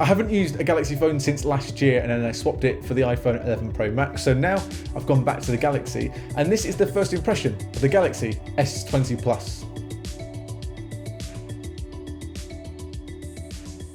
I haven't used a Galaxy phone since last year, and then I swapped it for the iPhone 11 Pro Max. So now I've gone back to the Galaxy, and this is the first impression of the Galaxy S20 Plus.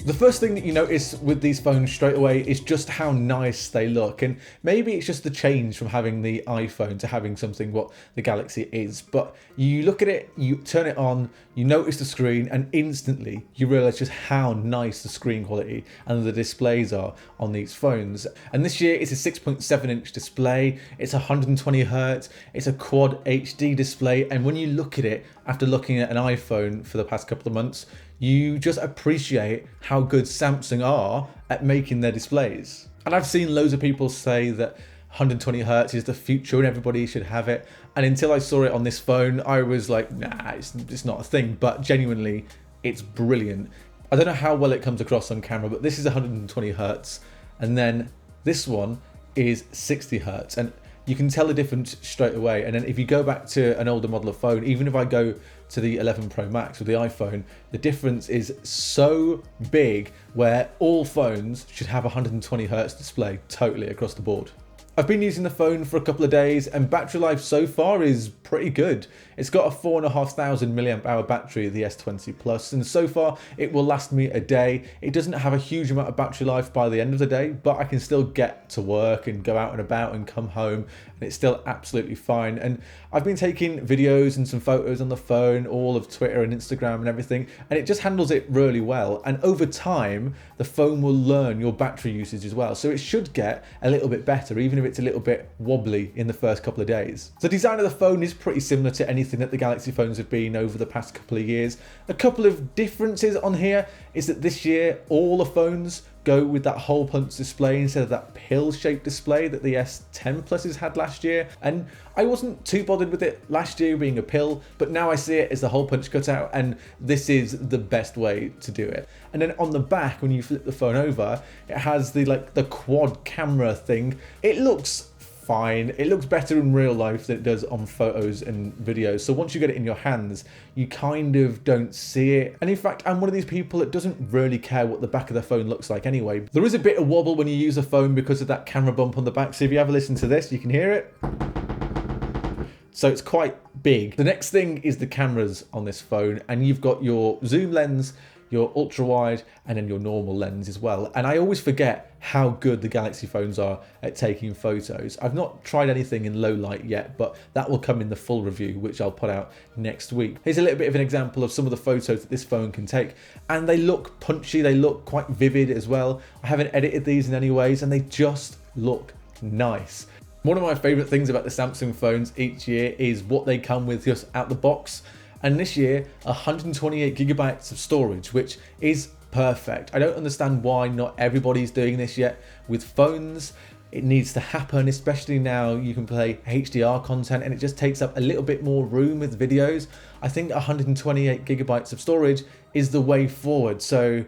The first thing that you notice with these phones straight away is just how nice they look, and maybe it's just the change from having the iPhone to having something what the Galaxy is, but you look at it, you turn it on, you notice the screen, and instantly you realise just how nice the screen quality and the displays are on these phones. And this year it's a 6.7-inch display, it's 120Hz, it's a quad HD display, and when you look at it after looking at an iPhone for the past couple of months, you just appreciate how good Samsung are at making their displays. And I've seen loads of people say that 120Hz is the future and everybody should have it. And until I saw it on this phone, I was like, nah, it's not a thing. But genuinely, it's brilliant. I don't know how well it comes across on camera, but this is 120Hz. And then this one is 60Hz. And you can tell the difference straight away. And then if you go back to an older model of phone, even if I go to the 11 Pro Max with the iPhone, the difference is so big where all phones should have a 120Hz display totally across the board. I've been using the phone for a couple of days and battery life so far is pretty good. It's got a 4,500 mAh battery, the S20 Plus, and so far it will last me a day. It doesn't have a huge amount of battery life by the end of the day, but I can still get to work and go out and about and come home, and it's still absolutely fine. And I've been taking videos and some photos on the phone, all of Twitter and Instagram and everything, and it just handles it really well. And over time, the phone will learn your battery usage as well, so it should get a little bit better, even if it's a little bit wobbly in the first couple of days. The design of the phone is pretty similar to anything that the Galaxy phones have been over the past couple of years. A couple of differences on here is that this year all the phones go with that hole punch display instead of that pill-shaped display that the S10 Pluses had last year. And I wasn't too bothered with it last year being a pill, but now I see it as the hole punch cutout, and this is the best way to do it. And then on the back, when you flip the phone over, it has the quad camera thing. It looks fine. It looks better in real life than it does on photos and videos. So once you get it in your hands, you kind of don't see it. And in fact, I'm one of these people that doesn't really care what the back of the phone looks like anyway. There is a bit of wobble when you use a phone because of that camera bump on the back. So if you ever listen to this, you can hear it. So it's quite big. The next thing is the cameras on this phone, and you've got your zoom lens, your ultra wide, and then your normal lens as well. And I always forget how good the Galaxy phones are at taking photos. I've not tried anything in low light yet, but that will come in the full review, which I'll put out next week. Here's a little bit of an example of some of the photos that this phone can take, and they look punchy, they look quite vivid as well. I haven't edited these in any ways, and they just look nice. One of my favorite things about the Samsung phones each year is what they come with just out the box. And this year, 128GB of storage, which is perfect. I don't understand why not everybody's doing this yet with phones. It needs to happen, especially now you can play HDR content and it just takes up a little bit more room with videos. I think 128GB of storage is the way forward. So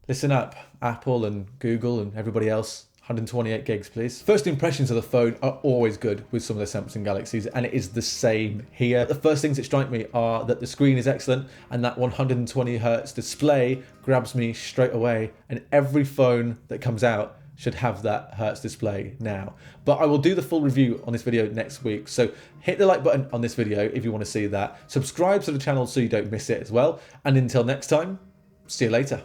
listen up, Apple and Google and everybody else. 128 gigs, please. First impressions of the phone are always good with some of the Samsung Galaxies, and it is the same here. The first things that strike me are that the screen is excellent, and that 120Hz display grabs me straight away, and every phone that comes out should have that Hertz display now. But I will do the full review on this video next week, so hit the like button on this video if you want to see that. Subscribe to the channel so you don't miss it as well, and until next time, see you later.